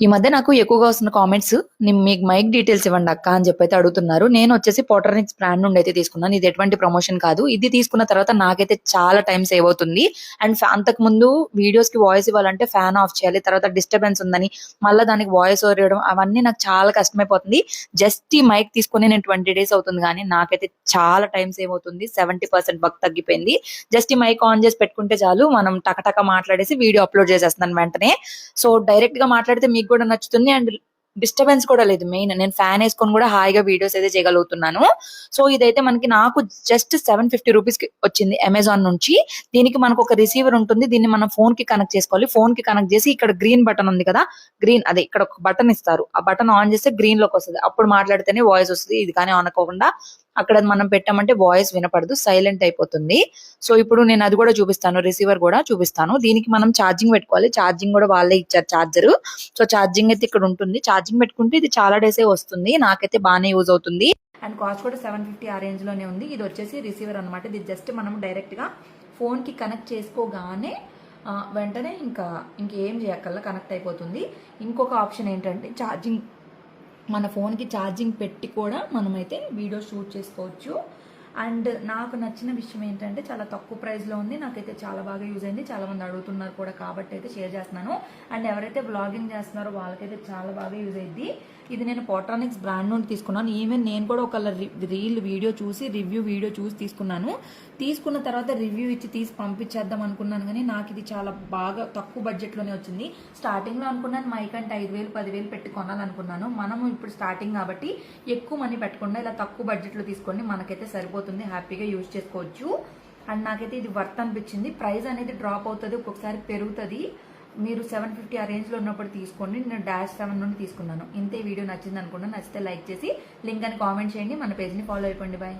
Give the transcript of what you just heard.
ఈ మధ్య నాకు ఎక్కువగా వస్తున్న కామెంట్స్ మీకు మైక్ డీటెయిల్స్ ఇవ్వండి అక్క అని చెప్పి అయితే అడుగుతున్నారు. నేను వచ్చేసి పోటర్నిక్స్ బ్రాండ్ నుండి అయితే తీసుకున్నాను. ఇది ఎటువంటి ప్రమోషన్ కాదు. ఇది తీసుకున్న తర్వాత నాకైతే చాలా టైం సేవ్ అవుతుంది. అండ్ అంతకు ముందు వీడియోస్ కి వాయిస్ ఇవ్వాలంటే ఫ్యాన్ ఆఫ్ చేయాలి, తర్వాత డిస్టర్బెన్స్ ఉందని మళ్ళీ దానికి వాయిస్ ఓవర్ ఇవ్వడం అవన్నీ నాకు చాలా కష్టమైపోతుంది. జస్ట్ ఈ మైక్ తీసుకుని నేను 20 days అవుతుంది, కానీ నాకైతే చాలా టైం సేవ్ అవుతుంది. 70% వర్క్ తగ్గిపోయింది. జస్ట్ ఈ మైక్ ఆన్ చేసి పెట్టుకుంటే చాలు, మనం టకటక మాట్లాడేసి వీడియో అప్లోడ్ చేసేస్తున్నాను వెంటనే. సో డైరెక్ట్ గా మాట్లాడితే మీకు కూడా నచ్చుతుంది అండ్ డిస్టర్బెన్స్ కూడా లేదు. మెయిన్ నేను ఫ్యాన్ వేసుకొని కూడా హాయిగా వీడియోస్ అయితే చేయగలుగుతున్నాను. సో ఇదైతే నాకు జస్ట్ 750 రూపీస్ కి వచ్చింది అమెజాన్ నుంచి. దీనికి మనకు ఒక రిసీవర్ ఉంటుంది. దీన్ని మనం ఫోన్ కి కనెక్ట్ చేసుకోవాలి. ఫోన్ కి కనెక్ట్ చేసి ఇక్కడ గ్రీన్ బటన్ ఉంది కదా, గ్రీన్ అదే ఇక్కడ ఒక బటన్ ఇస్తారు. ఆ బటన్ ఆన్ చేస్తే గ్రీన్ లోకి వస్తుంది. అప్పుడు మాట్లాడితేనే వాయిస్ వస్తుంది. ఇది కానీ ఆన్ అవ్వకుండా అక్కడ మనం పెట్టామంటే వాయిస్ వినపడదు, సైలెంట్ అయిపోతుంది. సో ఇప్పుడు నేను అది కూడా చూపిస్తాను, రిసీవర్ కూడా చూపిస్తాను. దీనికి మనం ఛార్జింగ్ పెట్టుకోవాలి. ఛార్జింగ్ కూడా వాళ్ళే ఇచ్చారు ఛార్జర్. సో ఛార్జింగ్ అయితే ఇక్కడ ఉంటుంది. ఛార్జింగ్ పెట్టుకుంటే ఇది చాలా డేస్ వస్తుంది. నాకైతే బాగానే యూజ్ అవుతుంది. అండ్ కాస్ట్ కూడా 750 ఆ రేంజ్ లోనే ఉంది. ఇది వచ్చేసి రిసీవర్ అనమాట. ఇది జస్ట్ మనం డైరెక్ట్ గా ఫోన్ కి కనెక్ట్ చేసుకోగానే వెంటనే ఇంకేం చేయక్కల్లా కనెక్ట్ అయిపోతుంది. ఇంకొక ఆప్షన్ ఏంటంటే ఛార్జింగ్, మన ఫోన్కి ఛార్జింగ్ పెట్టి కూడా మనమైతే వీడియో షూట్ చేసుకోవచ్చు. అండ్ నాకు నచ్చిన విషయం ఏంటంటే చాలా తక్కువ ప్రైస్లో ఉంది. నాకైతే చాలా బాగా యూజ్ అయింది. చాలా మంది అడుగుతున్నారు కూడా కాబట్టి అయితే షేర్ చేస్తున్నాను. అండ్ ఎవరైతే బ్లాగింగ్ చేస్తున్నారో వాళ్ళకైతే చాలా బాగా యూజ్ అయింది. ఇది నేను పోట్రానిక్స్ బ్రాండ్ నుండి తీసుకున్నాను. ఈవెన్ నేను కూడా ఒక వీడియో చూసి రివ్యూ వీడియో చూసి తీసుకున్నాను. తీసుకున్న తర్వాత రివ్యూ ఇచ్చి తీసి పంపించేద్దాం అనుకున్నాను, కానీ నాకు ఇది చాలా బాగా తక్కువ బడ్జెట్లోనే వచ్చింది. స్టార్టింగ్లో అనుకున్నాను మైక్ అంటే 5,000 10,000 పెట్టి కొనాలనుకున్నాను. మనము ఇప్పుడు స్టార్టింగ్ కాబట్టి ఎక్కువ మనీ పెట్టకుండా ఇలా తక్కువ బడ్జెట్లో తీసుకోండి, మనకైతే సరిపోతుంది, హ్యాపీగా యూజ్ చేసుకోవచ్చు. అండ్ నాకైతే ఇది వర్త్ అనిపించింది. ప్రైస్ అనేది డ్రాప్ అవుతుంది, ఒక్కొక్కసారి పెరుగుతుంది. మీరు 750 ఆ రేంజ్లో ఉన్నప్పుడు తీసుకోండి. నేను -7 నుండి తీసుకున్నాను. ఇంతే. వీడియో నచ్చింది అనుకున్నాను. నచ్చితే లైక్ చేసి లింక్ అని కామెంట్ చేయండి. మన పేజ్ని ఫాలో అయిపోండి. బాయ్.